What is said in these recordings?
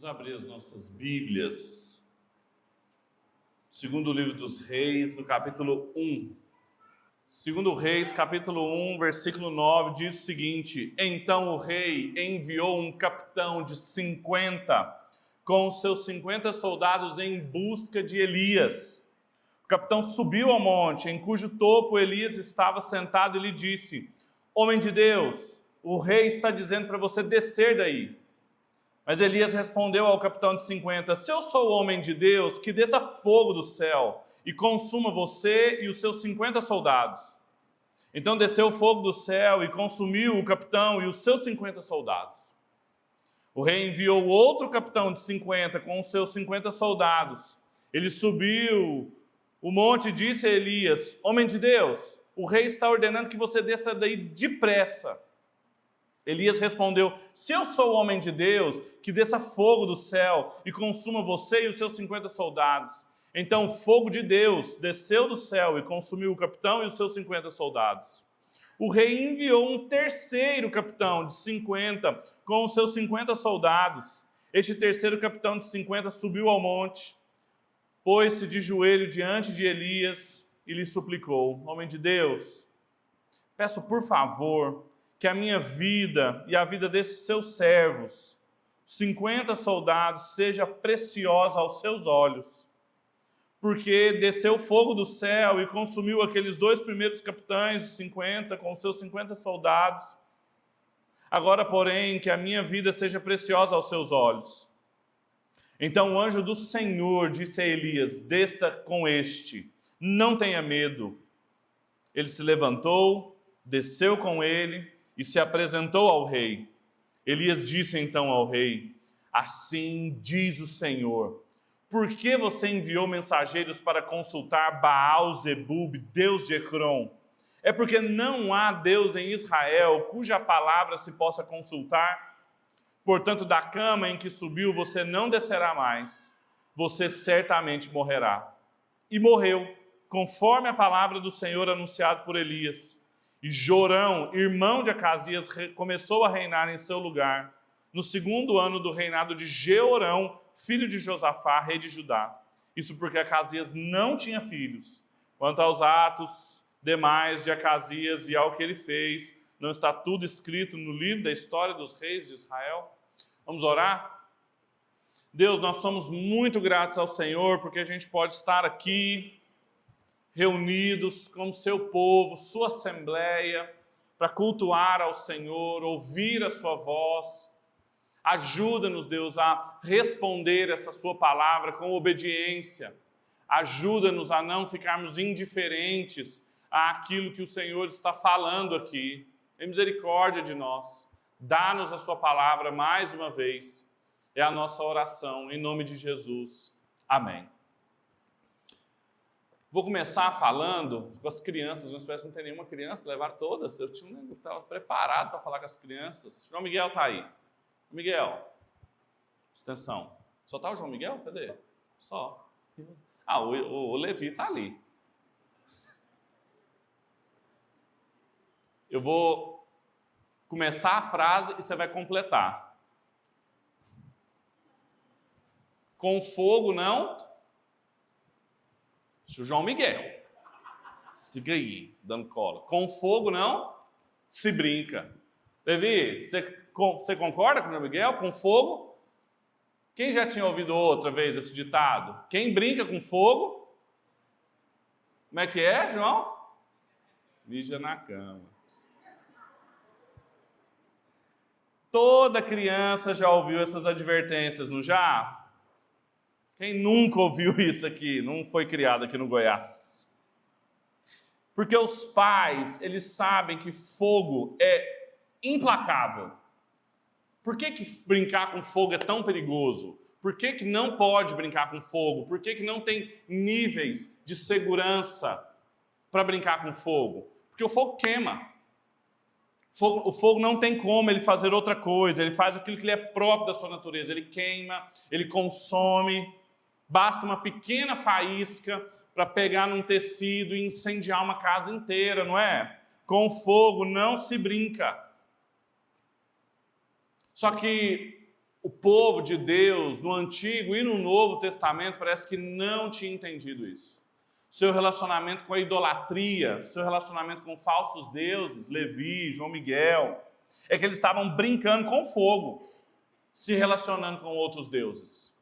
Vamos abrir as nossas Bíblias. Segundo livro dos Reis, no capítulo 1. Segundo Reis, capítulo 1, versículo 9, diz o seguinte: Então o rei enviou um capitão de 50 com os seus 50 soldados em busca de Elias. O capitão subiu ao monte, em cujo topo Elias estava sentado, e lhe disse: Homem de Deus, o rei está dizendo para você descer daí. Mas Elias respondeu ao capitão de 50, se eu sou homem de Deus, que desça fogo do céu e consuma você e os seus 50 soldados. Então desceu o fogo do céu e consumiu o capitão e os seus 50 soldados. O rei enviou outro capitão de 50 com os seus 50 soldados. Ele subiu o monte e disse a Elias, homem de Deus, o rei está ordenando que você desça daí depressa. Elias respondeu, se eu sou o homem de Deus, que desça fogo do céu e consuma você e os seus 50 soldados. Então o fogo de Deus desceu do céu e consumiu o capitão e os seus 50 soldados. O rei enviou um terceiro capitão de 50 com os seus 50 soldados. Este terceiro capitão de 50 subiu ao monte, pôs-se de joelho diante de Elias e lhe suplicou, homem de Deus, peço por favor que a minha vida e a vida desses seus servos, 50 soldados, seja preciosa aos seus olhos. Porque desceu fogo do céu e consumiu aqueles dois primeiros capitães, os 50, com os seus 50 soldados. Agora, porém, que a minha vida seja preciosa aos seus olhos. Então o anjo do Senhor disse a Elias, desça com este, não tenha medo. Ele se levantou, desceu com ele e se apresentou ao rei. Elias disse então ao rei, assim diz o Senhor, por que você enviou mensageiros para consultar Baal-zebub, Deus de Ecrom? É porque não há Deus em Israel cuja palavra se possa consultar? Portanto, da cama em que subiu você não descerá mais, você certamente morrerá. E morreu, conforme a palavra do Senhor anunciada por Elias. E Jorão, irmão de Acasias, começou a reinar em seu lugar, no segundo ano do reinado de Jeorão, filho de Josafá, rei de Judá. Isso porque Acasias não tinha filhos. Quanto aos atos demais de Acasias e ao que ele fez, não está tudo escrito no livro da história dos reis de Israel? Vamos orar? Deus, nós somos muito gratos ao Senhor porque a gente pode estar aqui reunidos como seu povo, sua assembleia, para cultuar ao Senhor, ouvir a sua voz. Ajuda-nos, Deus, a responder essa sua palavra com obediência. Ajuda-nos a não ficarmos indiferentes àquilo que o Senhor está falando aqui. Tem misericórdia de nós. Dá-nos a sua palavra mais uma vez. É a nossa oração, em nome de Jesus. Amém. Vou começar falando com as crianças, mas parece que não tem nenhuma criança, levaram todas. Eu estava preparado para falar com as crianças. João Miguel está aí. Miguel, extensão. Só está o João Miguel? Cadê? Só. Ah, o Levi está ali. Eu vou começar a frase e você vai completar. Com fogo não... O João Miguel, siga aí, dando cola. Com fogo não se brinca. Levi, você concorda com o João Miguel? Com fogo? Quem já tinha ouvido outra vez esse ditado? Quem brinca com fogo? Como é que é, João? Mija na cama. Toda criança já ouviu essas advertências, não já? Quem nunca ouviu isso aqui, não foi criado aqui no Goiás? Porque os pais, eles sabem que fogo é implacável. Por que brincar com fogo é tão perigoso? Por que não pode brincar com fogo? Por que não tem níveis de segurança para brincar com fogo? Porque o fogo queima. O fogo não tem como ele fazer outra coisa, ele faz aquilo que ele é próprio da sua natureza. Ele queima, ele consome. Basta uma pequena faísca para pegar num tecido e incendiar uma casa inteira, não é? Com fogo não se brinca. Só que o povo de Deus, no Antigo e no Novo Testamento, parece que não tinha entendido isso. Seu relacionamento com a idolatria, seu relacionamento com falsos deuses, Levi, João Miguel, é que eles estavam brincando com fogo, se relacionando com outros deuses.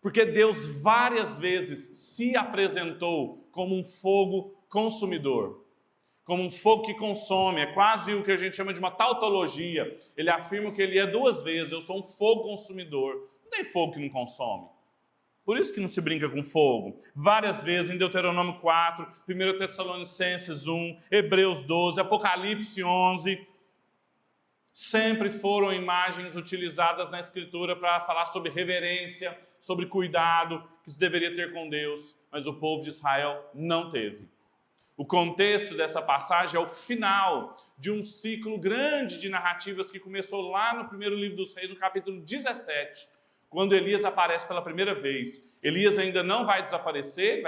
Porque Deus várias vezes se apresentou como um fogo consumidor, como um fogo que consome, é quase o que a gente chama de uma tautologia. Ele afirma que ele é duas vezes, eu sou um fogo consumidor. Não tem fogo que não consome. Por isso que não se brinca com fogo. Várias vezes em Deuteronômio 4, 1 Tessalonicenses 1, Hebreus 12, Apocalipse 11, sempre foram imagens utilizadas na Escritura para falar sobre reverência, sobre cuidado que se deveria ter com Deus, mas o povo de Israel não teve. O contexto dessa passagem é o final de um ciclo grande de narrativas que começou lá no primeiro livro dos Reis, no capítulo 17, quando Elias aparece pela primeira vez. Elias ainda não vai desaparecer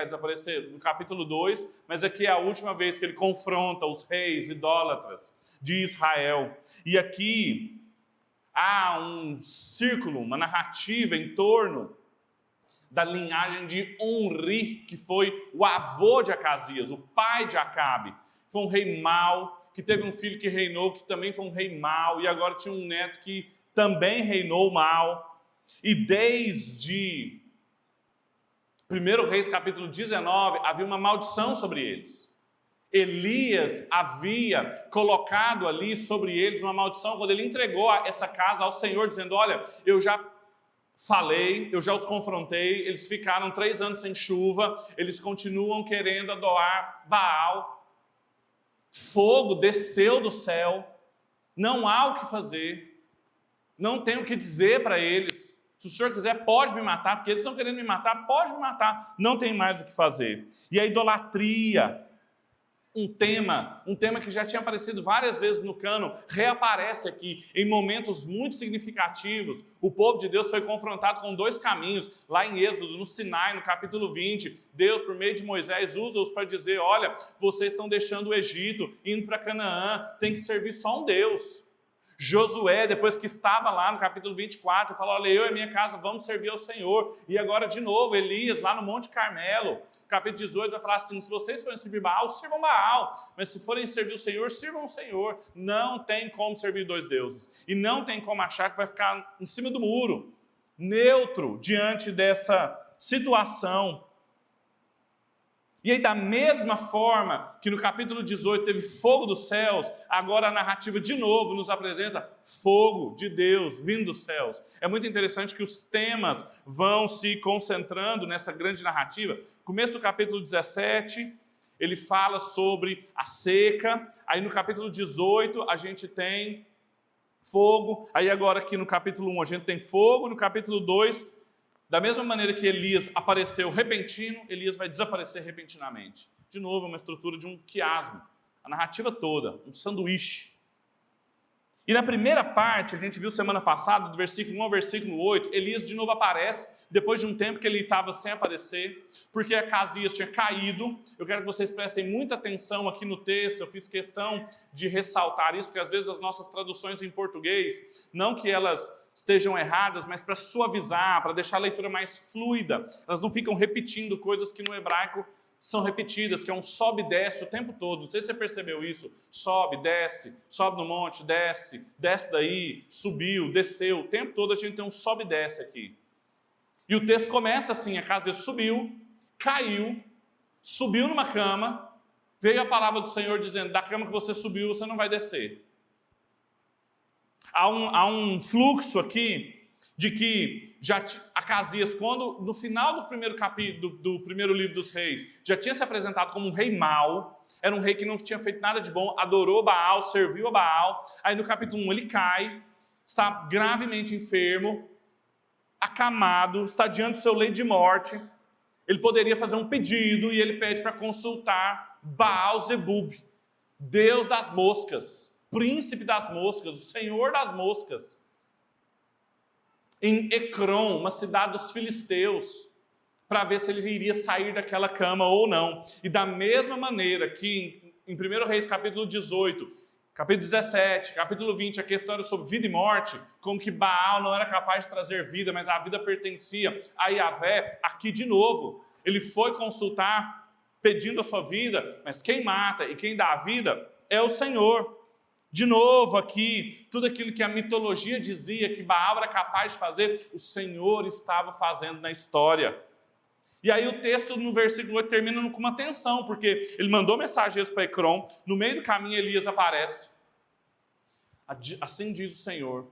no capítulo 2, mas aqui é a última vez que ele confronta os reis idólatras de Israel. E aqui há um círculo, uma narrativa em torno da linhagem de Onri, que foi o avô de Acasias, o pai de Acabe. Foi um rei mau, que teve um filho que reinou, que também foi um rei mau, e agora tinha um neto que também reinou mal. E desde 1 Reis capítulo 19, havia uma maldição sobre eles. Elias havia colocado ali sobre eles uma maldição quando ele entregou essa casa ao Senhor, dizendo: olha, eu já falei, eu já os confrontei, eles ficaram 3 anos sem chuva, eles continuam querendo adorar Baal, fogo desceu do céu, não há o que fazer, não tem o que dizer para eles. Se o senhor quiser, pode me matar, porque eles estão querendo me matar, pode me matar, não tem mais o que fazer. E a idolatria, um tema que já tinha aparecido várias vezes no cânon, reaparece aqui em momentos muito significativos. O povo de Deus foi confrontado com 2 caminhos, lá em Êxodo, no Sinai, no capítulo 20. Deus, por meio de Moisés, usa-os para dizer: olha, vocês estão deixando o Egito, indo para Canaã, tem que servir só um Deus. Josué, depois que estava lá no capítulo 24, falou: olha, eu e minha casa vamos servir ao Senhor. E agora de novo, Elias, lá no Monte Carmelo, capítulo 18, vai falar assim: se vocês forem servir Baal, sirvam Baal, mas se forem servir o Senhor, sirvam o Senhor. Não tem como servir 2 deuses, e não tem como achar que vai ficar em cima do muro, neutro, diante dessa situação. E aí, da mesma forma que no capítulo 18 teve fogo dos céus, agora a narrativa de novo nos apresenta fogo de Deus vindo dos céus. É muito interessante que os temas vão se concentrando nessa grande narrativa. Começo do capítulo 17, ele fala sobre a seca. Aí no capítulo 18 a gente tem fogo. Aí agora aqui no capítulo 1 a gente tem fogo. No capítulo 2... da mesma maneira que Elias apareceu repentino, Elias vai desaparecer repentinamente. De novo, é uma estrutura de um quiasmo. A narrativa toda, um sanduíche. E na primeira parte, a gente viu semana passada, do versículo 1 ao versículo 8, Elias de novo aparece, depois de um tempo que ele estava sem aparecer, porque Acasias tinha caído. Eu quero que vocês prestem muita atenção aqui no texto, eu fiz questão de ressaltar isso, porque às vezes as nossas traduções em português, não que elas estejam erradas, mas para suavizar, para deixar a leitura mais fluida, elas não ficam repetindo coisas que no hebraico são repetidas, que é um sobe e desce o tempo todo. Não sei se você percebeu isso. Sobe, desce, sobe no monte, desce, desce daí, subiu, desceu. O tempo todo a gente tem um sobe e desce aqui. E o texto começa assim: Acasias subiu, caiu, subiu numa cama, veio a palavra do Senhor dizendo: da cama que você subiu, você não vai descer. Há um fluxo aqui de que Acasias, quando no final do primeiro capítulo do primeiro livro dos reis, já tinha se apresentado como um rei mau, era um rei que não tinha feito nada de bom, adorou Baal, serviu a Baal. Aí no capítulo 1 ele cai, está gravemente enfermo, acamado, está diante do seu leito de morte. Ele poderia fazer um pedido e ele pede para consultar Baal-zebub, Deus das moscas, príncipe das moscas, o senhor das moscas, em Ecrom, uma cidade dos filisteus, para ver se ele iria sair daquela cama ou não. E da mesma maneira que em 1 Reis capítulo 18, Capítulo 17, capítulo 20, a questão era sobre vida e morte, como que Baal não era capaz de trazer vida, mas a vida pertencia a Yahvé. Aqui de novo, ele foi consultar pedindo a sua vida, mas quem mata e quem dá a vida é o Senhor. De novo aqui, tudo aquilo que a mitologia dizia que Baal era capaz de fazer, o Senhor estava fazendo na história. E aí o texto no versículo 8 termina com uma tensão, porque ele mandou mensageiros para Ecrom, no meio do caminho Elias aparece. Assim diz o Senhor,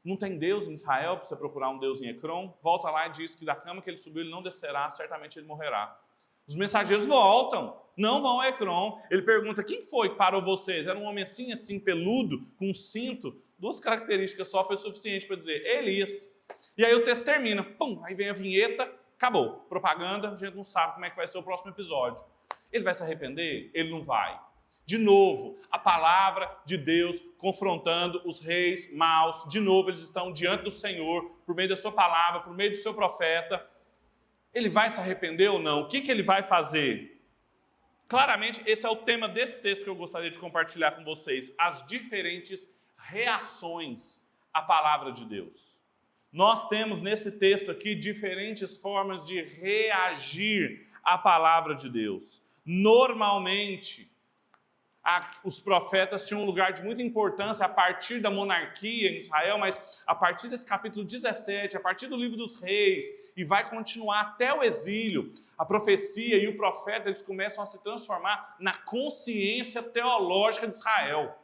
não tem Deus em Israel para você procurar um Deus em Ecrom? Volta lá e diz que da cama que ele subiu ele não descerá, certamente ele morrerá. Os mensageiros voltam, não vão a Ecrom. Ele pergunta, quem foi que parou vocês? Era um homem assim, peludo, com um cinto. 2 características só foi suficiente para dizer, Elias. E aí o texto termina, pum, aí vem a vinheta, acabou. Propaganda, a gente não sabe como é que vai ser o próximo episódio. Ele vai se arrepender? Ele não vai. De novo, a palavra de Deus confrontando os reis maus. De novo, eles estão diante do Senhor, por meio da sua palavra, por meio do seu profeta. Ele vai se arrepender ou não? O que ele vai fazer? Claramente, esse é o tema desse texto que eu gostaria de compartilhar com vocês. As diferentes reações à palavra de Deus. Nós temos nesse texto aqui diferentes formas de reagir à palavra de Deus. Normalmente, os profetas tinham um lugar de muita importância a partir da monarquia em Israel, mas a partir desse capítulo 17, a partir do livro dos reis, e vai continuar até o exílio, a profecia e o profeta eles começam a se transformar na consciência teológica de Israel.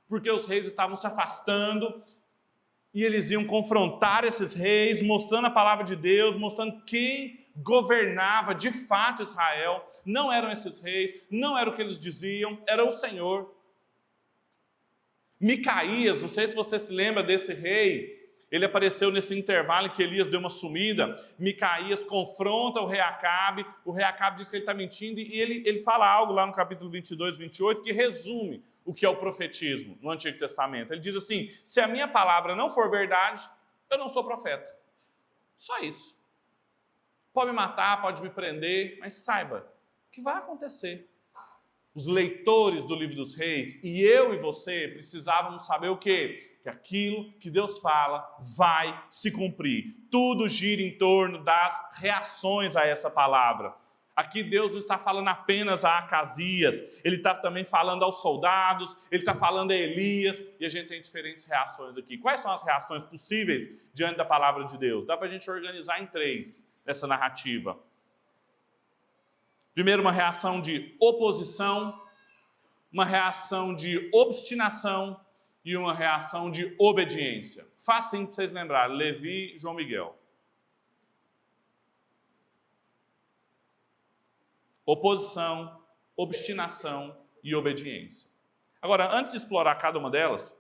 Porque os reis estavam se afastando e eles iam confrontar esses reis, mostrando a palavra de Deus, mostrando quem governava de fato Israel. Não eram esses reis, não era o que eles diziam, era o Senhor. Micaías, não sei se você se lembra desse rei, ele apareceu nesse intervalo em que Elias deu uma sumida. Micaías confronta o rei Acabe diz que ele está mentindo e ele fala algo lá no capítulo 22, 28 que resume o que é o profetismo no Antigo Testamento. Ele diz assim, se a minha palavra não for verdade, eu não sou profeta. Só isso. Pode me matar, pode me prender, mas saiba que vai acontecer. Os leitores do livro dos reis, e eu e você, precisávamos saber o quê? Que aquilo que Deus fala vai se cumprir. Tudo gira em torno das reações a essa palavra. Aqui Deus não está falando apenas a Acasias, Ele está também falando aos soldados, Ele está falando a Elias, e a gente tem diferentes reações aqui. Quais são as reações possíveis diante da palavra de Deus? Dá para a gente organizar em 3 essa narrativa. Primeiro, uma reação de oposição, uma reação de obstinação e uma reação de obediência. Facinho para vocês lembrarem, Levi e João Miguel. Oposição, obstinação e obediência. Agora, antes de explorar cada uma delas,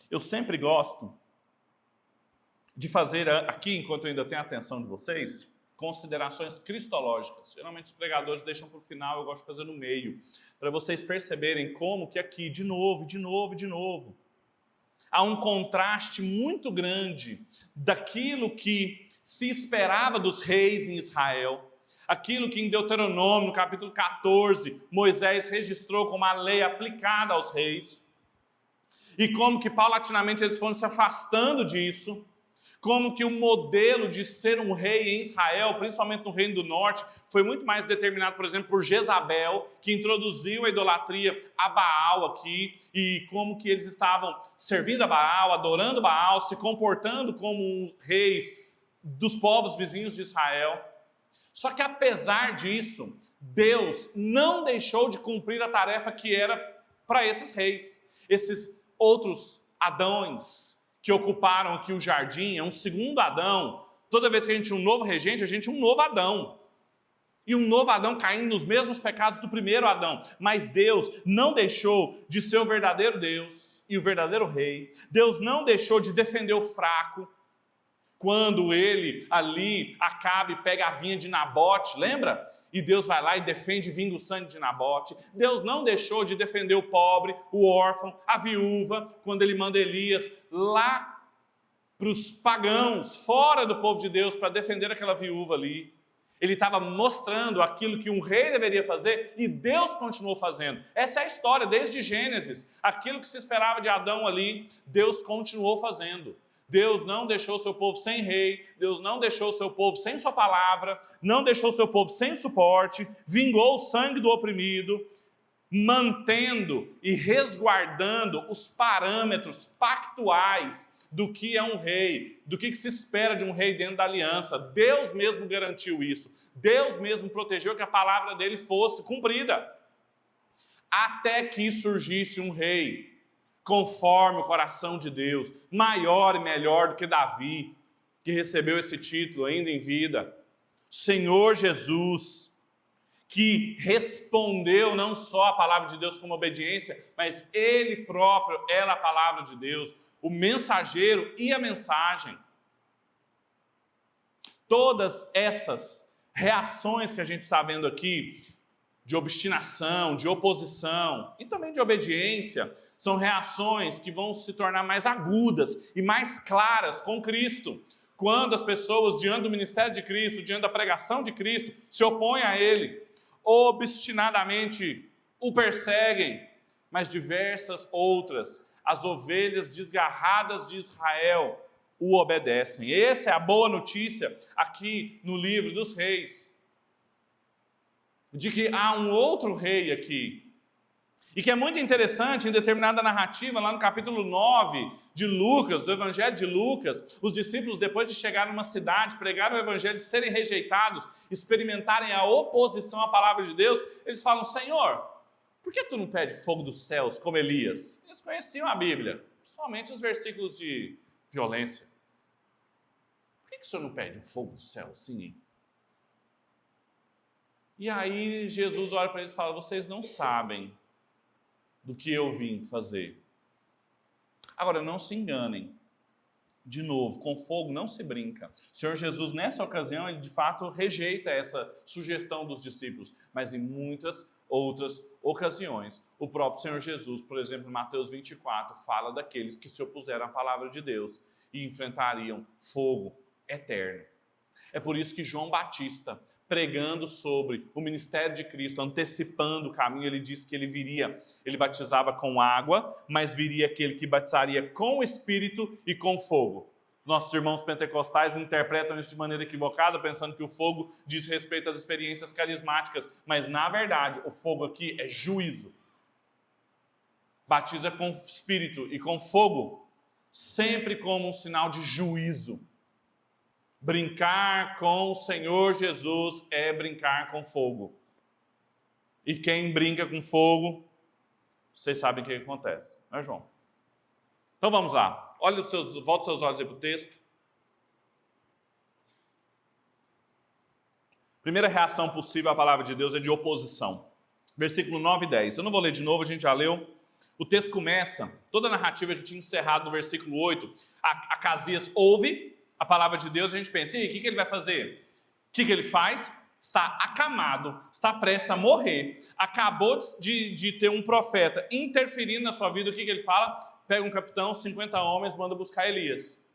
eu sempre gosto de fazer aqui, enquanto eu ainda tenho a atenção de vocês, considerações cristológicas. Geralmente os pregadores deixam para o final, eu gosto de fazer no meio, para vocês perceberem como que aqui, de novo, há um contraste muito grande daquilo que se esperava dos reis em Israel, aquilo que em Deuteronômio, no capítulo 14, Moisés registrou como a lei aplicada aos reis, e como que paulatinamente eles foram se afastando disso, como que o modelo de ser um rei em Israel, principalmente no Reino do Norte, foi muito mais determinado, por exemplo, por Jezabel, que introduziu a idolatria a Baal aqui, e como que eles estavam servindo a Baal, adorando Baal, se comportando como uns reis dos povos vizinhos de Israel. Só que apesar disso, Deus não deixou de cumprir a tarefa que era para esses reis, esses outros Adões, que ocuparam aqui o jardim, é um segundo Adão. Toda vez que a gente tinha um novo regente, a gente tinha um novo Adão. E um novo Adão caindo nos mesmos pecados do primeiro Adão. Mas Deus não deixou de ser o verdadeiro Deus e o verdadeiro rei. Deus não deixou de defender o fraco. Quando ele ali, Acabe, pega a vinha de Nabote, lembra? E Deus vai lá e defende e vinga o sangue de Nabote. Deus não deixou de defender o pobre, o órfão, a viúva, quando ele manda Elias lá para os pagãos, fora do povo de Deus, para defender aquela viúva ali. Ele estava mostrando aquilo que um rei deveria fazer e Deus continuou fazendo. Essa é a história desde Gênesis. Aquilo que se esperava de Adão ali, Deus continuou fazendo. Deus não deixou o seu povo sem rei, Deus não deixou o seu povo sem sua palavra, não deixou o seu povo sem suporte, vingou o sangue do oprimido, mantendo e resguardando os parâmetros pactuais do que é um rei, do que se espera de um rei dentro da aliança. Deus mesmo garantiu isso. Deus mesmo protegeu que a palavra dele fosse cumprida. Até que surgisse um rei, conforme o coração de Deus, maior e melhor do que Davi, que recebeu esse título ainda em vida. Senhor Jesus, que respondeu não só a palavra de Deus como obediência, mas ele próprio era a palavra de Deus, o mensageiro e a mensagem. Todas essas reações que a gente está vendo aqui, de obstinação, de oposição e também de obediência, são reações que vão se tornar mais agudas e mais claras com Cristo. Quando as pessoas, diante do ministério de Cristo, diante da pregação de Cristo, se opõem a Ele, obstinadamente o perseguem, mas diversas outras, as ovelhas desgarradas de Israel, o obedecem. Essa é a boa notícia aqui no livro dos reis, de que há um outro rei aqui, e que é muito interessante, em determinada narrativa, lá no capítulo 9 de Lucas, do Evangelho de Lucas, os discípulos, depois de chegar numa cidade, pregar o Evangelho, serem rejeitados, experimentarem a oposição à palavra de Deus, eles falam: Senhor, por que tu não pede fogo dos céus, como Elias? Eles conheciam a Bíblia, principalmente os versículos de violência. Por que o Senhor não pede um fogo do céu, sim? E aí Jesus olha para eles e fala: vocês não sabem do que eu vim fazer. Agora, não se enganem. De novo, com fogo não se brinca. O Senhor Jesus, nessa ocasião, ele de fato rejeita essa sugestão dos discípulos, mas em muitas outras ocasiões, o próprio Senhor Jesus, por exemplo, em Mateus 24, fala daqueles que se opuseram à palavra de Deus e enfrentariam fogo eterno. É por isso que João Batista, pregando sobre o ministério de Cristo, antecipando o caminho, ele disse que ele viria, ele batizava com água, mas viria aquele que batizaria com o Espírito e com fogo. Nossos irmãos pentecostais interpretam isso de maneira equivocada, pensando que o fogo diz respeito às experiências carismáticas, mas na verdade o fogo aqui é juízo. Batiza com Espírito e com fogo, sempre como um sinal de juízo. Brincar com o Senhor Jesus é brincar com fogo. E quem brinca com fogo, vocês sabem o que acontece, não é, João? Então vamos lá. Volte seus olhos aí para o texto. Primeira reação possível à palavra de Deus é de oposição. Versículo 9 e 10. Eu não vou ler de novo, a gente já leu. O texto começa, toda a narrativa que tinha encerrado no versículo 8. Acasias ouve a palavra de Deus, a gente pensa: e aí, o que ele vai fazer? O que ele faz? Está acamado, está prestes a morrer. Acabou de ter um profeta interferindo na sua vida. O que ele fala? Pega um capitão, 50 homens, manda buscar Elias.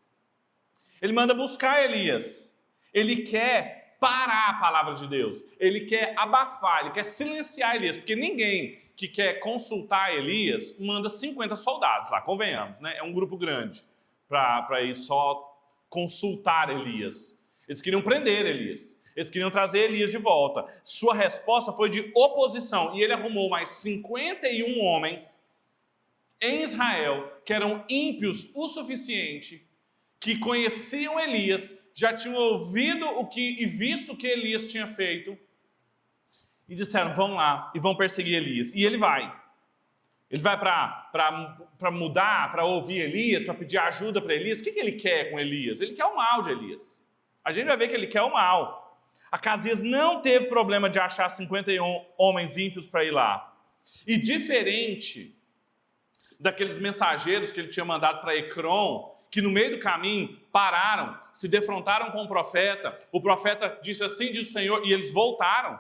Ele manda buscar Elias. Ele quer parar a palavra de Deus. Ele quer abafar, ele quer silenciar Elias. Porque ninguém que quer consultar Elias manda 50 soldados lá, convenhamos, né? É um grupo grande para ir só consultar Elias. Eles queriam prender Elias. Eles queriam trazer Elias de volta. Sua resposta foi de oposição. E ele arrumou mais 51 homens em Israel, que eram ímpios o suficiente, que conheciam Elias, já tinham ouvido e visto o que Elias tinha feito, e disseram: vão lá e vão perseguir Elias. E ele vai. Ele vai para mudar, para ouvir Elias, para pedir ajuda para Elias. O que ele quer com Elias? Ele quer o mal de Elias. A gente vai ver que ele quer o mal. Acasias não teve problema de achar 51 homens ímpios para ir lá. E diferente daqueles mensageiros que ele tinha mandado para Ecrom, que no meio do caminho pararam, se defrontaram com o profeta disse: assim diz o Senhor, e eles voltaram.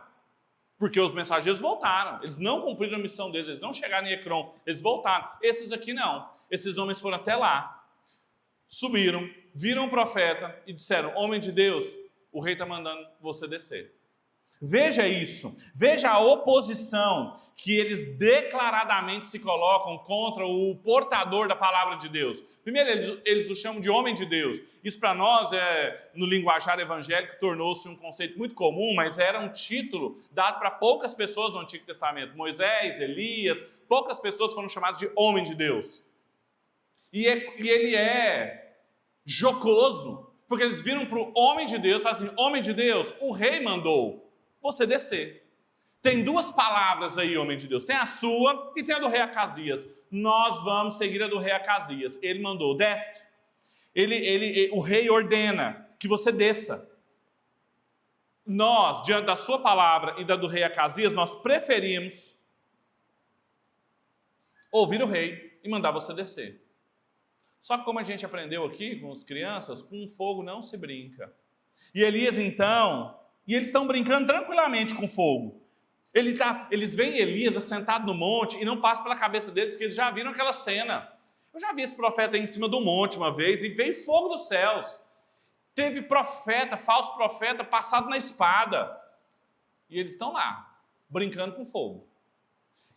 Porque os mensageiros voltaram, eles não cumpriram a missão deles, eles não chegaram em Ecrom, eles voltaram. Esses aqui não, esses homens foram até lá, subiram, viram o profeta e disseram: homem de Deus, o rei está mandando você descer. Veja isso, veja a oposição que eles declaradamente se colocam contra o portador da palavra de Deus. Primeiro, eles o chamam de homem de Deus. Isso para nós, no linguajar evangélico, tornou-se um conceito muito comum, mas era um título dado para poucas pessoas no Antigo Testamento. Moisés, Elias, poucas pessoas foram chamadas de homem de Deus. E ele é jocoso, porque eles viram para o homem de Deus e falaram assim, homem de Deus, o rei mandou você descer. Tem duas palavras aí, homem de Deus. Tem a sua e tem a do rei Acasias. Nós vamos seguir a do rei Acasias. Ele mandou, desce. O rei ordena que você desça. Nós, diante da sua palavra e da do rei Acasias, nós preferimos ouvir o rei e mandar você descer. Só que como a gente aprendeu aqui com as crianças, com fogo não se brinca. E Elias então... E eles estão brincando tranquilamente com fogo. Eles veem Elias assentado no monte e não passa pela cabeça deles que eles já viram aquela cena. Eu já vi esse profeta aí em cima do monte uma vez e veio fogo dos céus. Teve profeta, falso profeta, passado na espada. E eles estão lá, brincando com fogo.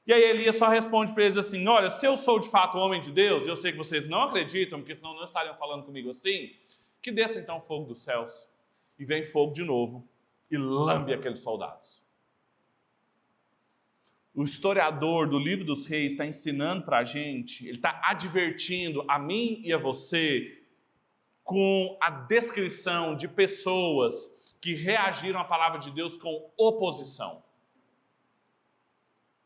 E aí Elias só responde para eles assim, olha, se eu sou de fato homem de Deus, e eu sei que vocês não acreditam, porque senão não estariam falando comigo assim, que desça então fogo dos céus. E vem fogo de novo. E lambe aqueles soldados. O historiador do livro dos reis está ensinando para a gente, ele está advertindo a mim e a você com a descrição de pessoas que reagiram à palavra de Deus com oposição.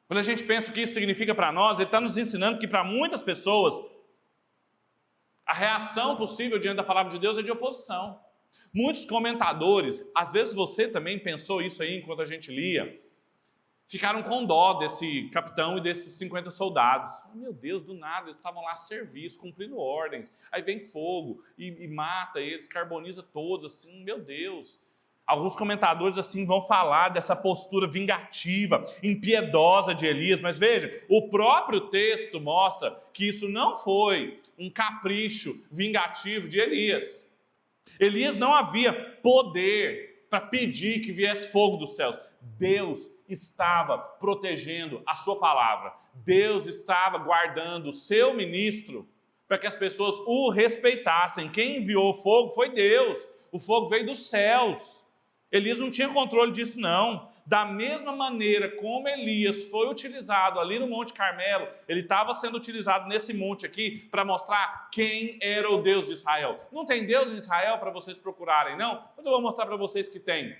Quando a gente pensa o que isso significa para nós, ele está nos ensinando que para muitas pessoas a reação possível diante da palavra de Deus é de oposição. Muitos comentadores, às vezes você também pensou isso aí enquanto a gente lia, ficaram com dó desse capitão e desses 50 soldados. Meu Deus, do nada, eles estavam lá a serviço, cumprindo ordens. Aí vem fogo e mata eles, carboniza todos, assim, meu Deus. Alguns comentadores assim vão falar dessa postura vingativa, impiedosa de Elias, mas veja, o próprio texto mostra que isso não foi um capricho vingativo de Elias. Elias não havia poder para pedir que viesse fogo dos céus. Deus estava protegendo a sua palavra. Deus estava guardando o seu ministro para que as pessoas o respeitassem. Quem enviou o fogo foi Deus. O fogo veio dos céus. Elias não tinha controle disso, não. Da mesma maneira como Elias foi utilizado ali no Monte Carmelo, ele estava sendo utilizado nesse monte aqui para mostrar quem era o Deus de Israel. Não tem Deus em Israel para vocês procurarem, não? Mas eu vou mostrar para vocês que tem.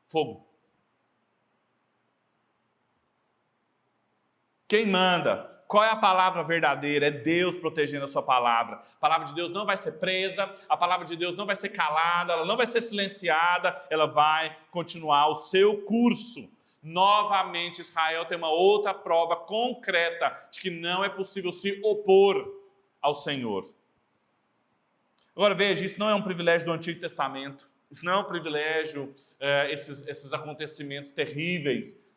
Fogo. Quem manda? Qual é a palavra verdadeira? É Deus protegendo a sua palavra. A palavra de Deus não vai ser presa, a palavra de Deus não vai ser calada, ela não vai ser silenciada, ela vai continuar o seu curso. Novamente, Israel tem uma outra prova concreta de que não é possível se opor ao Senhor. Agora veja, isso não é um privilégio do Antigo Testamento, isso não é um privilégio, esses acontecimentos terríveis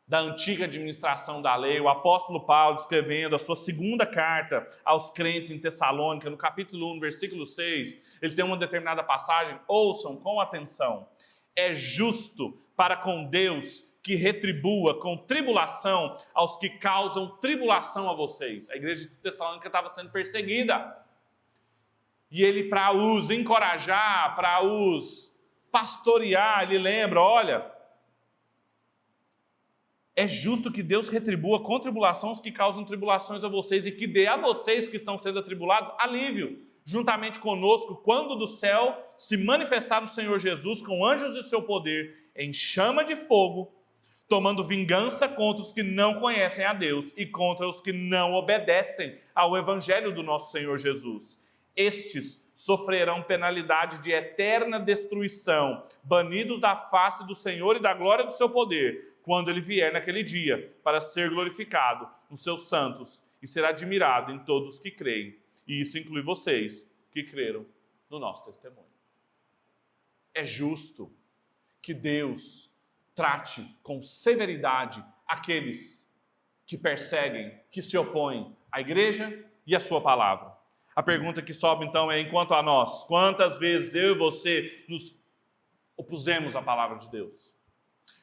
da antiga administração da lei. O apóstolo Paulo, escrevendo a sua segunda carta aos crentes em Tessalônica, no capítulo 1, versículo 6, ele tem uma determinada passagem, ouçam com atenção. É justo para com Deus que retribua com tribulação aos que causam tribulação a vocês. A igreja de Tessalônica estava sendo perseguida. E ele, para os encorajar, para os pastorear, ele lembra, olha, é justo que Deus retribua com tribulação os que causam tribulações a vocês e que dê a vocês que estão sendo atribulados alívio, juntamente conosco, quando do céu se manifestar o Senhor Jesus com anjos de seu poder em chama de fogo, tomando vingança contra os que não conhecem a Deus e contra os que não obedecem ao evangelho do nosso Senhor Jesus. Estes sofrerão penalidade de eterna destruição, banidos da face do Senhor e da glória do seu poder, quando ele vier naquele dia, para ser glorificado nos seus santos e ser admirado em todos os que creem. E isso inclui vocês que creram no nosso testemunho. É justo que Deus trate com severidade aqueles que perseguem, que se opõem à igreja e à sua palavra. A pergunta que sobe então é: enquanto a nós, quantas vezes eu e você nos opusemos à palavra de Deus?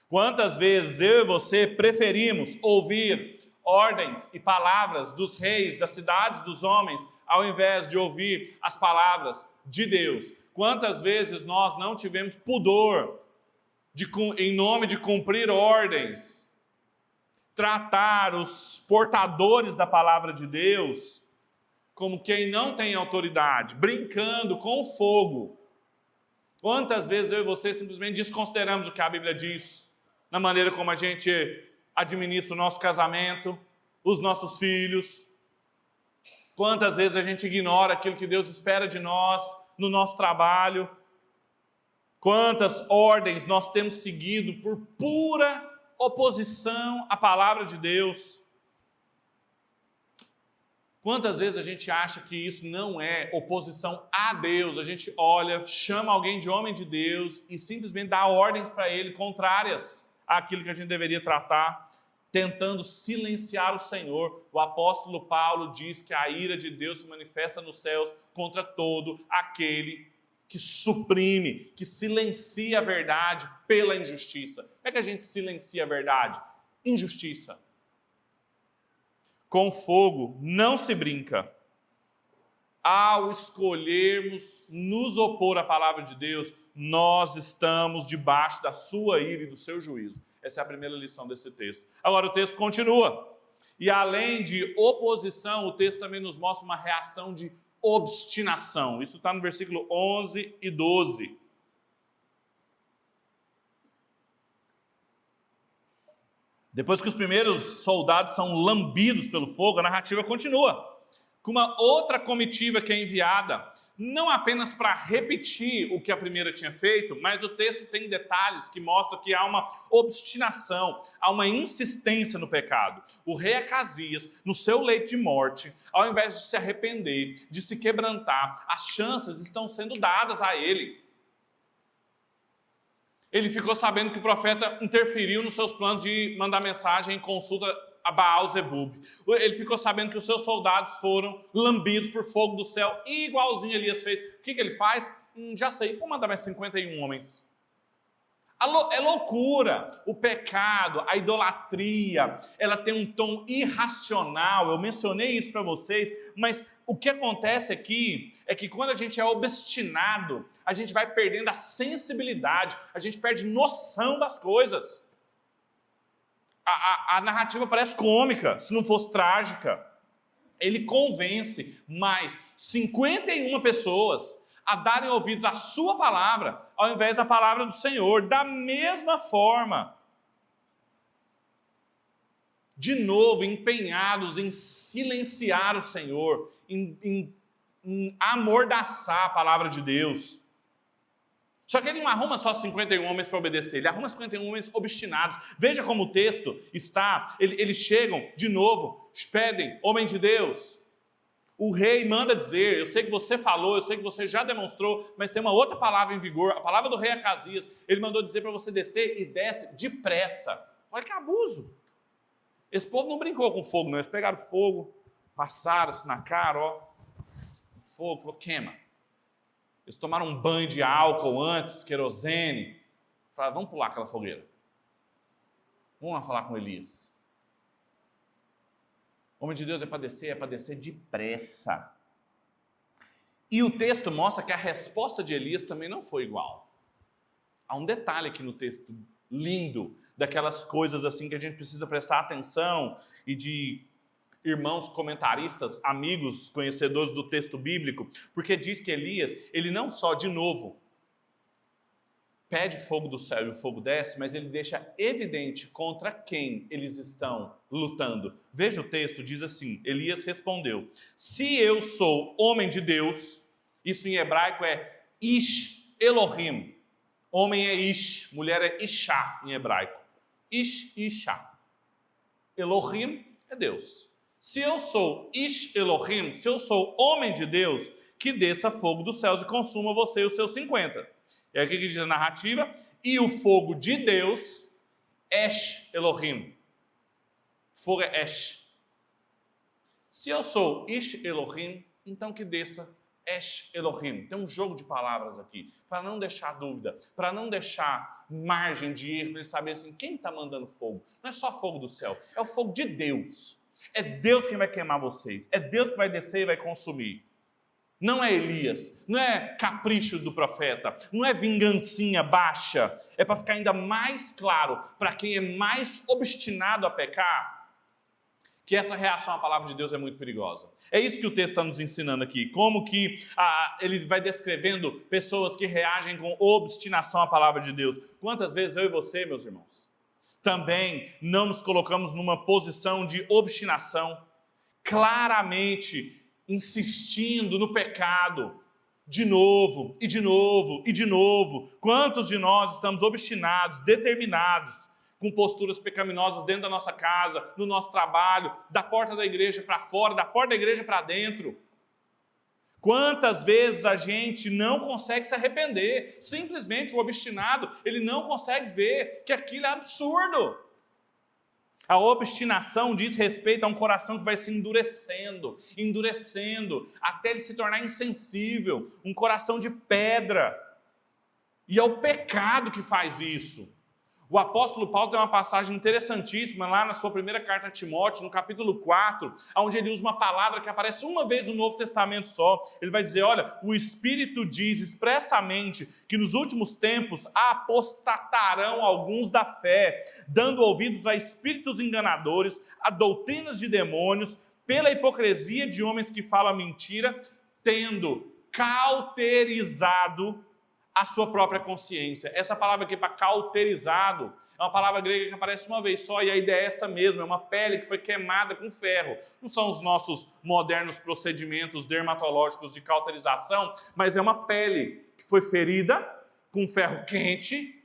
Quantas vezes eu e você preferimos ouvir ordens e palavras dos reis, das cidades, dos homens, ao invés de ouvir as palavras de Deus? Quantas vezes nós não tivemos pudor em nome de cumprir ordens, tratar os portadores da palavra de Deus como quem não tem autoridade, brincando com o fogo? Quantas vezes eu e você simplesmente desconsideramos o que a Bíblia diz, na maneira como a gente administra o nosso casamento, os nossos filhos? Quantas vezes a gente ignora aquilo que Deus espera de nós no nosso trabalho? Quantas ordens nós temos seguido por pura oposição à palavra de Deus? Quantas vezes a gente acha que isso não é oposição a Deus? A gente olha, chama alguém de homem de Deus e simplesmente dá ordens para ele contrárias àquilo que a gente deveria tratar, tentando silenciar o Senhor. O apóstolo Paulo diz que a ira de Deus se manifesta nos céus contra todo aquele que suprime, que silencia a verdade pela injustiça. Como é que a gente silencia a verdade? Injustiça. Com fogo não se brinca. Ao escolhermos nos opor à palavra de Deus, nós estamos debaixo da sua ira e do seu juízo. Essa é a primeira lição desse texto. Agora o texto continua. E além de oposição, o texto também nos mostra uma reação de obstinação. Isso está no versículo 11 e 12. Depois que os primeiros soldados são lambidos pelo fogo, a narrativa continua com uma outra comitiva que é enviada, não apenas para repetir o que a primeira tinha feito, mas o texto tem detalhes que mostram que há uma obstinação, há uma insistência no pecado. O rei Acasias, no seu leito de morte, ao invés de se arrepender, de se quebrantar, as chances estão sendo dadas a ele. Ele ficou sabendo que o profeta interferiu nos seus planos de mandar mensagem em consulta a Baal-Zebub. Ele ficou sabendo que os seus soldados foram lambidos por fogo do céu, igualzinho Elias fez. O que ele faz? Já sei, vou mandar mais 51 homens. É loucura. O pecado, a idolatria, ela tem um tom irracional. Eu mencionei isso para vocês, mas o que acontece aqui é que quando a gente é obstinado, a gente vai perdendo a sensibilidade, a gente perde noção das coisas. A narrativa parece cômica, se não fosse trágica. Ele convence mais 51 pessoas a darem ouvidos à sua palavra, ao invés da palavra do Senhor. Da mesma forma, de novo, empenhados em silenciar o Senhor, em amordaçar a palavra de Deus. Só que ele não arruma só 51 homens para obedecer, ele arruma 51 homens obstinados. Veja como o texto está, eles chegam de novo, pedem, homem de Deus, o rei manda dizer, eu sei que você falou, eu sei que você já demonstrou, mas tem uma outra palavra em vigor, a palavra do rei Acasias. Ele mandou dizer para você descer e desce depressa. Olha que abuso. Esse povo não brincou com fogo, não. Eles pegaram fogo, passaram assim na cara, ó, fogo, falou, queima. Eles tomaram um banho de álcool antes, querosene. Falaram, vamos pular aquela fogueira. Vamos lá falar com Elias. O homem de Deus é para descer depressa. E o texto mostra que a resposta de Elias também não foi igual. Há um detalhe aqui no texto lindo, daquelas coisas assim que a gente precisa prestar atenção, e de irmãos comentaristas, amigos, conhecedores do texto bíblico, porque diz que Elias, ele não só, de novo, pede fogo do céu e o fogo desce, mas ele deixa evidente contra quem eles estão lutando. Veja o texto, diz assim, Elias respondeu, se eu sou homem de Deus, isso em hebraico é Ish Elohim, homem é Ish, mulher é Ishá em hebraico, Ish e Ishá, Elohim é Deus. Se eu sou Ish Elohim, se eu sou homem de Deus, que desça fogo dos céus e consuma você e os seus 50. E aqui que diz a narrativa, e o fogo de Deus, Esh Elohim. Fogo é Esh. Se eu sou Ish Elohim, então que desça Esh Elohim. Tem um jogo de palavras aqui, para não deixar dúvida, para não deixar margem de erro, para eles saberem assim, quem está mandando fogo? Não é só fogo do céu, é o fogo de Deus. É Deus quem vai queimar vocês, é Deus que vai descer e vai consumir. Não é Elias, não é capricho do profeta, não é vingancinha baixa. É para ficar ainda mais claro para quem é mais obstinado a pecar, que essa reação à palavra de Deus é muito perigosa. É isso que o texto está nos ensinando aqui. Como que ele vai descrevendo pessoas que reagem com obstinação à palavra de Deus. Quantas vezes eu e você, meus irmãos, também não nos colocamos numa posição de obstinação, claramente insistindo no pecado, de novo, e de novo, e de novo. Quantos de nós estamos obstinados, determinados, com posturas pecaminosas dentro da nossa casa, no nosso trabalho, da porta da igreja para fora, da porta da igreja para dentro? Quantas vezes a gente não consegue se arrepender? Simplesmente o obstinado, ele não consegue ver que aquilo é absurdo. A obstinação diz respeito a um coração que vai se endurecendo, endurecendo, até ele se tornar insensível, um coração de pedra. E é o pecado que faz isso. O apóstolo Paulo tem uma passagem interessantíssima lá na sua primeira carta a Timóteo, no capítulo 4, onde ele usa uma palavra que aparece uma vez no Novo Testamento só. Ele vai dizer, olha, o Espírito diz expressamente que nos últimos tempos apostatarão alguns da fé, dando ouvidos a espíritos enganadores, a doutrinas de demônios, pela hipocrisia de homens que falam mentira, tendo cauterizado a sua própria consciência. Essa palavra aqui para cauterizado é uma palavra grega que aparece uma vez só, e a ideia é essa mesmo, é uma pele que foi queimada com ferro. Não são os nossos modernos procedimentos dermatológicos de cauterização, mas é uma pele que foi ferida com ferro quente,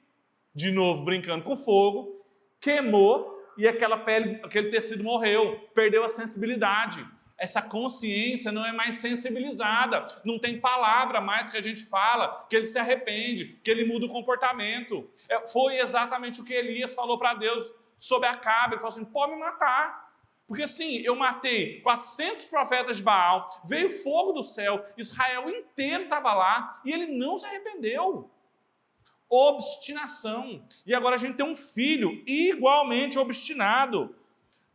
de novo brincando com fogo, queimou e aquela pele, aquele tecido morreu, perdeu a sensibilidade. Essa consciência não é mais sensibilizada, não tem palavra mais que a gente fala, que ele se arrepende, que ele muda o comportamento. Foi exatamente o que Elias falou para Deus sobre Acabe. Ele falou assim, pode me matar, porque assim, eu matei 400 profetas de Baal, veio fogo do céu, Israel inteiro estava lá, e ele não se arrependeu. Obstinação. E agora a gente tem um filho igualmente obstinado.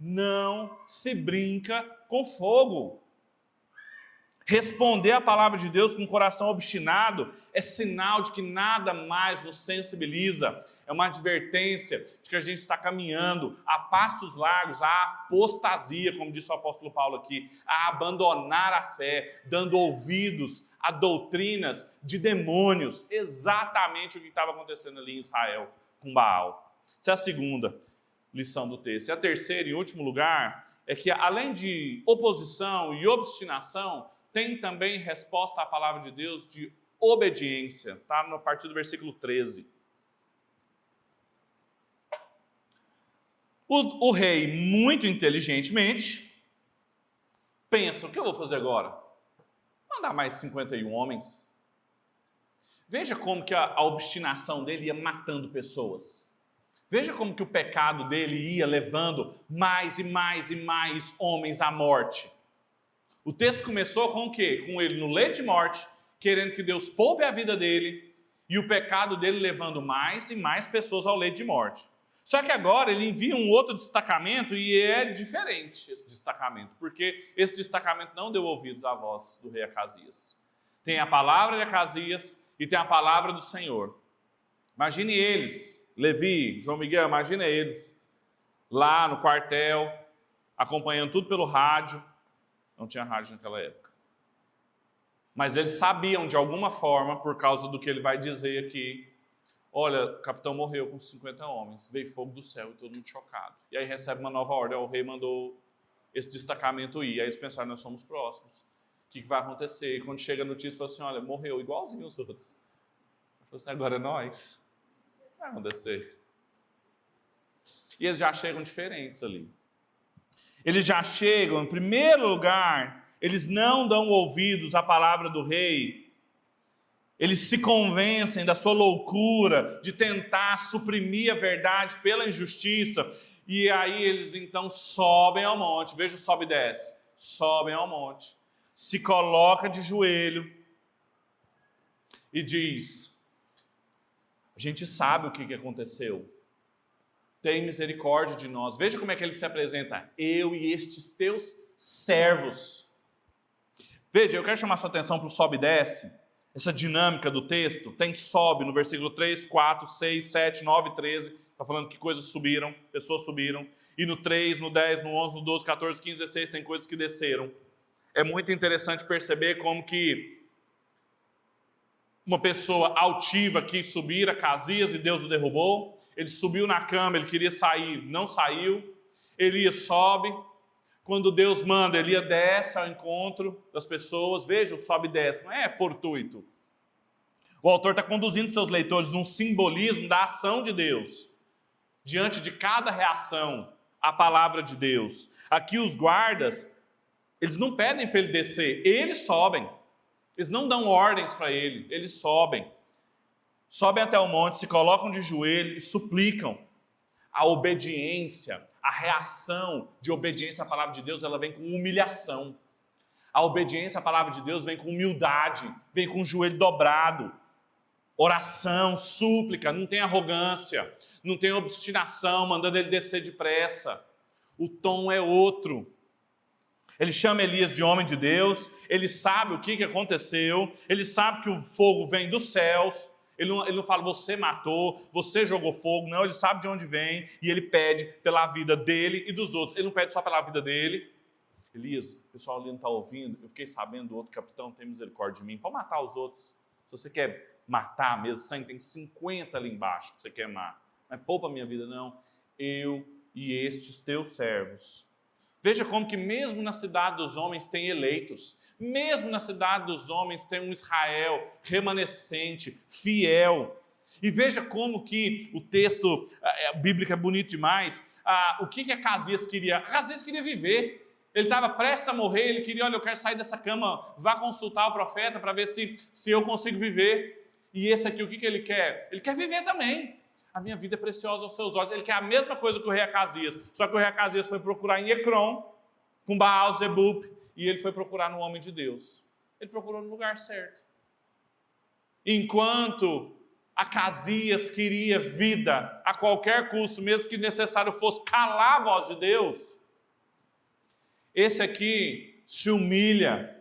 Não se brinca com fogo. Responder a palavra de Deus com o coração obstinado é sinal de que nada mais nos sensibiliza. É uma advertência de que a gente está caminhando a passos largos, à apostasia, como disse o apóstolo Paulo aqui, a abandonar a fé, dando ouvidos a doutrinas de demônios. Exatamente o que estava acontecendo ali em Israel com Baal. Essa é a segunda lição do texto. E a terceira e último lugar é que, além de oposição e obstinação, tem também resposta à palavra de Deus de obediência. Está a partir do versículo 13. O rei, muito inteligentemente, pensa, o que eu vou fazer agora? Mandar mais 51 homens. Veja como que a obstinação dele ia matando pessoas. Veja como que o pecado dele ia levando mais e mais e mais homens à morte. O texto começou com o quê? Com ele no leito de morte, querendo que Deus poupe a vida dele, e o pecado dele levando mais e mais pessoas ao leito de morte. Só que agora ele envia um outro destacamento, e é diferente esse destacamento, porque esse destacamento não deu ouvidos à voz do rei Acasias. Tem a palavra de Acasias e tem a palavra do Senhor. Imagine eles, Levi, João Miguel, imagina eles lá no quartel, acompanhando tudo pelo rádio. Não tinha rádio naquela época. Mas eles sabiam de alguma forma, por causa do que ele vai dizer aqui, olha, o capitão morreu com 50 homens, veio fogo do céu e todo mundo chocado. E aí recebe uma nova ordem, o rei mandou esse destacamento ir. Aí eles pensaram, nós somos próximos. O que vai acontecer? E quando chega a notícia, fala assim, olha, morreu igualzinho os outros. Ele falou assim, agora é nós. Vai acontecer. E eles já chegam diferentes ali. Eles já chegam, em primeiro lugar, eles não dão ouvidos à palavra do rei. Eles se convencem da sua loucura de tentar suprimir a verdade pela injustiça. E aí eles então sobem ao monte. Veja o sobe e desce. Sobem ao monte. se coloca de joelho e diz: a gente sabe o que aconteceu. Tem misericórdia de nós. Veja como é que ele se apresenta. Eu e estes teus servos. Veja, eu quero chamar sua atenção para o sobe e desce. Essa dinâmica do texto. Tem sobe no versículo 3, 4, 6, 7, 9, 13. Está falando que coisas subiram, pessoas subiram. E no 3, no 10, no 11, no 12, 14, 15, 16 tem coisas que desceram. É muito interessante perceber como que uma pessoa altiva quis subir a Casias e Deus o derrubou. Ele subiu na cama, ele queria sair, não saiu. Elias sobe. Quando Deus manda, Elias desce ao encontro das pessoas. Veja, o sobe e desce, não é fortuito. O autor está conduzindo seus leitores num simbolismo da ação de Deus, diante de cada reação à palavra de Deus. Aqui os guardas, eles não pedem para ele descer, eles sobem. Eles não dão ordens para ele, eles sobem. Sobem até o monte, se colocam de joelho e suplicam. A obediência, a reação de obediência à palavra de Deus, ela vem com humilhação. A obediência à palavra de Deus vem com humildade, vem com o joelho dobrado. Oração, súplica, não tem arrogância, não tem obstinação, mandando ele descer depressa. O tom é outro. Ele chama Elias de homem de Deus, ele sabe o que aconteceu, ele sabe que o fogo vem dos céus. Ele não fala, você matou, você jogou fogo. Não, ele sabe de onde vem e ele pede pela vida dele e dos outros. Ele não pede só pela vida dele. Elias, o pessoal ali não está ouvindo, eu fiquei sabendo do outro capitão, tem misericórdia de mim. Pode matar os outros. Se você quer matar mesmo, sangue, tem 50 ali embaixo que você queimar. Mas poupa a minha vida, não. Eu e estes teus servos. Veja como que mesmo na cidade dos homens tem eleitos. Mesmo na cidade dos homens tem um Israel remanescente, fiel. E veja como que o texto bíblico é bonito demais. O que a Casias queria? A Casias queria viver. Ele estava prestes a morrer, ele queria, olha, eu quero sair dessa cama, vá consultar o profeta para ver se eu consigo viver. E esse aqui, o que ele quer? Ele quer viver também. A minha vida é preciosa aos seus olhos. Ele quer a mesma coisa que o rei Acasias. Só que o rei Acasias foi procurar em Ecrom, com Baal Zebub, e ele foi procurar no homem de Deus. Ele procurou no lugar certo. Enquanto Acasias queria vida a qualquer custo, mesmo que necessário fosse calar a voz de Deus, esse aqui se humilha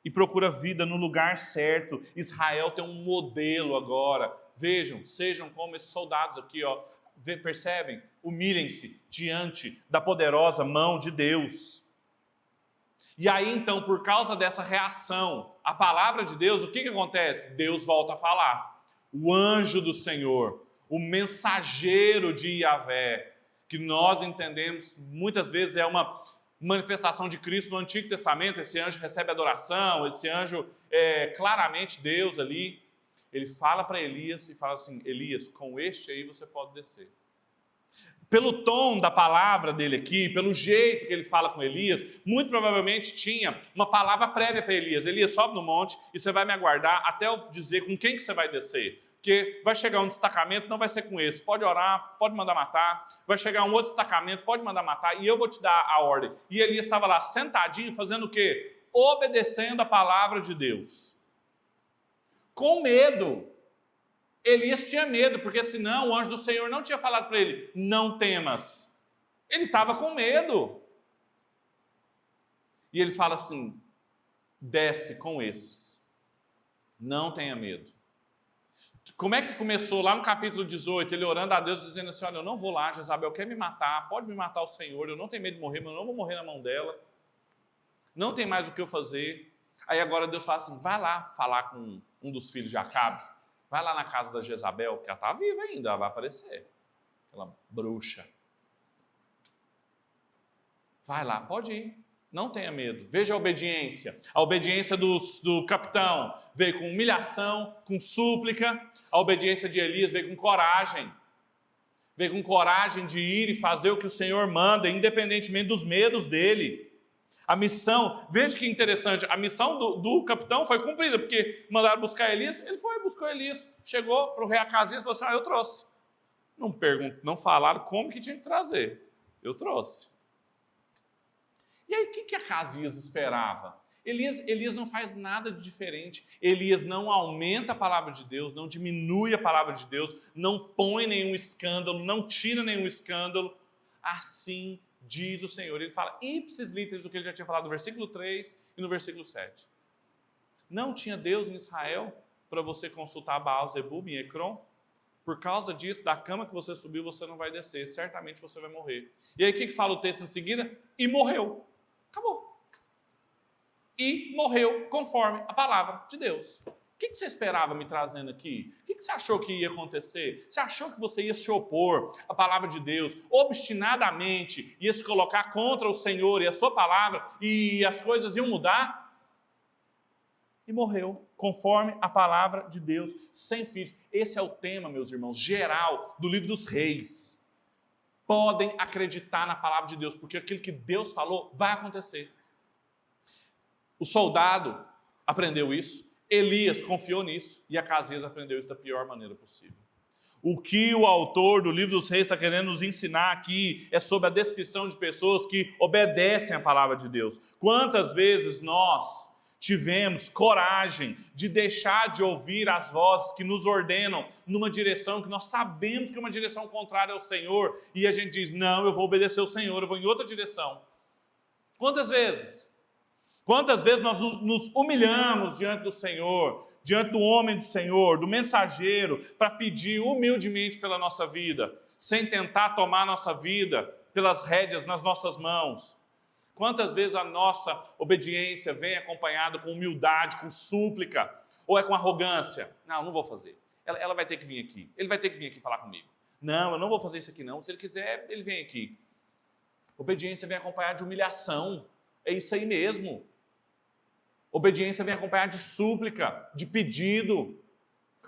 e procura vida no lugar certo. Israel tem um modelo agora. Vejam, sejam como esses soldados aqui, ó. Percebem? Humilhem-se diante da poderosa mão de Deus. E aí, então, por causa dessa reação à palavra de Deus, o que acontece? Deus volta a falar. O anjo do Senhor, o mensageiro de Yahvé, que nós entendemos muitas vezes é uma manifestação de Cristo no Antigo Testamento. Esse anjo recebe adoração, esse anjo é claramente Deus ali. Ele fala para Elias e fala assim, Elias, com este aí você pode descer. Pelo tom da palavra dele aqui, pelo jeito que ele fala com Elias, muito provavelmente tinha uma palavra prévia para Elias. Elias, sobe no monte e você vai me aguardar até eu dizer com quem que você vai descer. Porque vai chegar um destacamento, não vai ser com esse. Pode orar, pode mandar matar. Vai chegar um outro destacamento, pode mandar matar e eu vou te dar a ordem. E Elias estava lá sentadinho fazendo o quê? Obedecendo a palavra de Deus. Com medo. Elias tinha medo, porque senão o anjo do Senhor não tinha falado para ele, não temas. Ele estava com medo. E ele fala assim, desce com esses. Não tenha medo. Como é que começou lá no capítulo 18, ele orando a Deus, dizendo assim, olha, eu não vou lá, Jezabel quer me matar, pode me matar o Senhor, eu não tenho medo de morrer, mas eu não vou morrer na mão dela. Não tem mais o que eu fazer. Aí agora Deus fala assim, vai lá falar com um dos filhos de Acabe, vai lá na casa da Jezabel, que ela está viva ainda, ela vai aparecer, aquela bruxa. Vai lá, pode ir, não tenha medo. Veja a obediência do capitão veio com humilhação, com súplica. A obediência de Elias veio com coragem de ir e fazer o que o Senhor manda, independentemente dos medos dele. A missão, veja que interessante, a missão do capitão foi cumprida, porque mandaram buscar Elias, ele foi, buscou Elias, chegou para o rei Acasias e falou assim, eu trouxe. Não falaram como que tinha que trazer, eu trouxe. E aí o que Acasias esperava? Elias não faz nada de diferente. Elias não aumenta a palavra de Deus, não diminui a palavra de Deus, não põe nenhum escândalo, não tira nenhum escândalo. Assim diz o Senhor. Ele fala ipsis literis o que ele já tinha falado no versículo 3 e no versículo 7. Não tinha Deus em Israel para você consultar Baal, Zebub e Ecrom? Por causa disso, da cama que você subiu, você não vai descer. Certamente você vai morrer. E aí o que fala o texto em seguida? E morreu. Acabou. E morreu conforme a palavra de Deus. O que você esperava me trazendo aqui? O que você achou que ia acontecer? Você achou que você ia se opor à palavra de Deus, obstinadamente, ia se colocar contra o Senhor e a sua palavra, e as coisas iam mudar? E morreu, conforme a palavra de Deus, sem filhos. Esse é o tema, meus irmãos, geral do livro dos reis. Podem acreditar na palavra de Deus, porque aquilo que Deus falou vai acontecer. O soldado aprendeu isso, Elias confiou nisso, e Acasias aprendeu isso da pior maneira possível. O que o autor do livro dos reis está querendo nos ensinar aqui é sobre a descrição de pessoas que obedecem à palavra de Deus. Quantas vezes nós tivemos coragem de deixar de ouvir as vozes que nos ordenam numa direção que nós sabemos que é uma direção contrária ao Senhor, e a gente diz, não, eu vou obedecer ao Senhor, eu vou em outra direção. Quantas vezes? Quantas vezes nós nos humilhamos diante do Senhor, diante do homem do Senhor, do mensageiro, para pedir humildemente pela nossa vida, sem tentar tomar a nossa vida pelas rédeas nas nossas mãos? Quantas vezes a nossa obediência vem acompanhada com humildade, com súplica, ou é com arrogância? Não vou fazer. Ela vai ter que vir aqui. Ele vai ter que vir aqui falar comigo. Não, eu não vou fazer isso aqui não. Se ele quiser, ele vem aqui. Obediência vem acompanhada de humilhação. É isso aí mesmo. Obediência vem acompanhada de súplica, de pedido.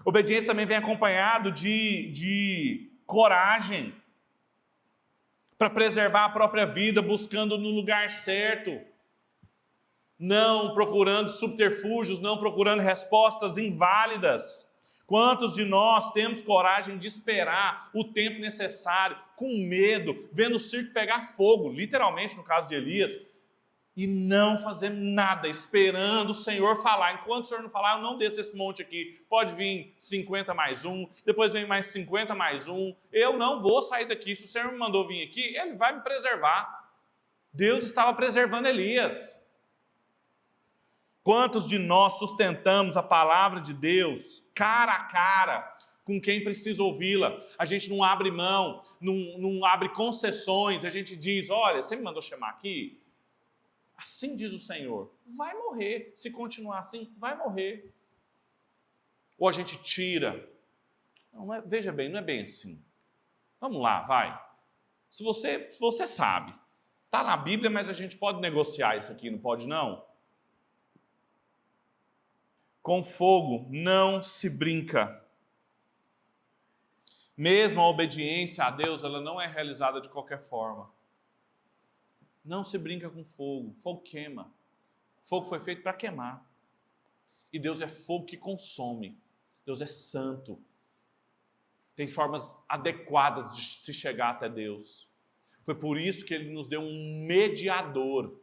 Obediência também vem acompanhado de coragem, para preservar a própria vida, buscando no lugar certo, não procurando subterfúgios, não procurando respostas inválidas. Quantos de nós temos coragem de esperar o tempo necessário, com medo, vendo o circo pegar fogo, literalmente no caso de Elias, e não fazer nada, esperando o Senhor falar. Enquanto o Senhor não falar, eu não desço desse monte aqui. Pode vir 50 mais um, depois vem mais 50 mais um. Eu não vou sair daqui. Se o Senhor me mandou vir aqui, Ele vai me preservar. Deus estava preservando Elias. Quantos de nós sustentamos a palavra de Deus cara a cara com quem precisa ouvi-la? A gente não abre mão, não abre concessões. A gente diz, olha, você me mandou chamar aqui? Assim diz o Senhor, vai morrer. Se continuar assim, vai morrer. Ou a gente tira. Não, veja bem, não é bem assim. Vamos lá, vai. Se você sabe, está na Bíblia, mas a gente pode negociar isso aqui, não pode não? Com fogo não se brinca. Mesmo a obediência a Deus, ela não é realizada de qualquer forma. Não se brinca com fogo. Fogo queima. Fogo foi feito para queimar. E Deus é fogo que consome. Deus é santo. Tem formas adequadas de se chegar até Deus. Foi por isso que Ele nos deu um mediador.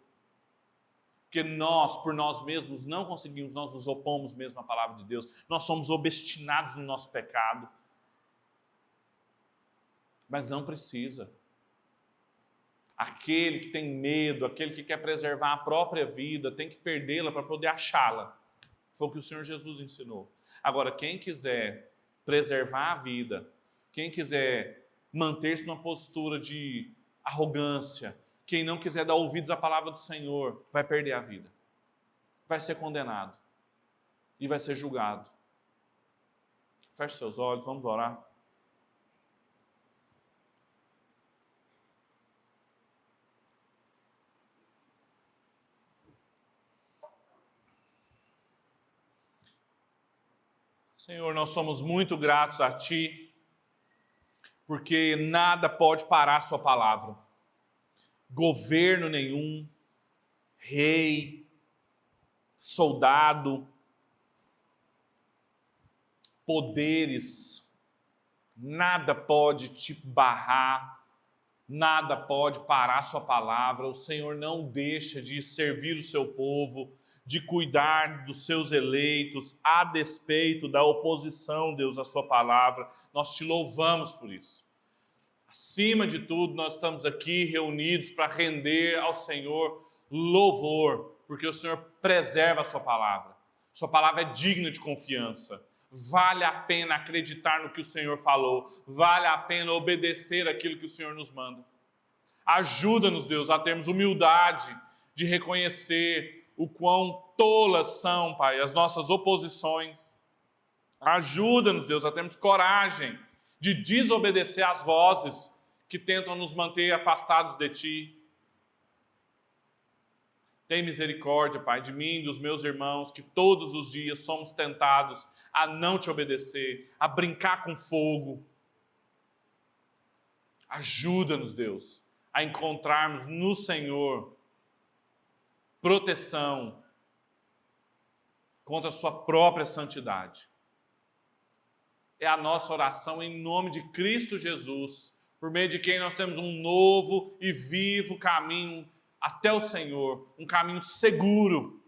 Porque nós, por nós mesmos, não conseguimos, nós nos opomos mesmo à palavra de Deus. Nós somos obstinados no nosso pecado. Mas não precisa. Aquele que tem medo, aquele que quer preservar a própria vida, tem que perdê-la para poder achá-la. Foi o que o Senhor Jesus ensinou. Agora, quem quiser preservar a vida, quem quiser manter-se numa postura de arrogância, quem não quiser dar ouvidos à palavra do Senhor, vai perder a vida. Vai ser condenado. E vai ser julgado. Feche seus olhos, vamos orar. Senhor, nós somos muito gratos a Ti, porque nada pode parar a Sua palavra. Governo nenhum, rei, soldado, poderes, nada pode te barrar, nada pode parar a Sua palavra. O Senhor não deixa de servir o Seu povo, de cuidar dos seus eleitos, a despeito da oposição, Deus, à sua palavra. Nós te louvamos por isso. Acima de tudo, nós estamos aqui reunidos para render ao Senhor louvor, porque o Senhor preserva a sua palavra. Sua palavra é digna de confiança. Vale a pena acreditar no que o Senhor falou. Vale a pena obedecer aquilo que o Senhor nos manda. Ajuda-nos, Deus, a termos humildade de reconhecer o quão tolas são, Pai, as nossas oposições. Ajuda-nos, Deus, a termos coragem de desobedecer às vozes que tentam nos manter afastados de Ti. Tem misericórdia, Pai, de mim e dos meus irmãos, que todos os dias somos tentados a não Te obedecer, a brincar com fogo. Ajuda-nos, Deus, a encontrarmos no Senhor proteção contra a Sua própria santidade. É a nossa oração em nome de Cristo Jesus, por meio de quem nós temos um novo e vivo caminho até o Senhor, um caminho seguro.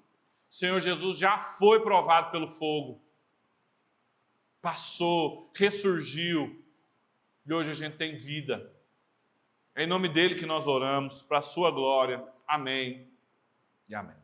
O Senhor Jesus já foi provado pelo fogo, passou, ressurgiu, e hoje a gente tem vida. É em nome dele que nós oramos, para a sua glória. Amém e amém.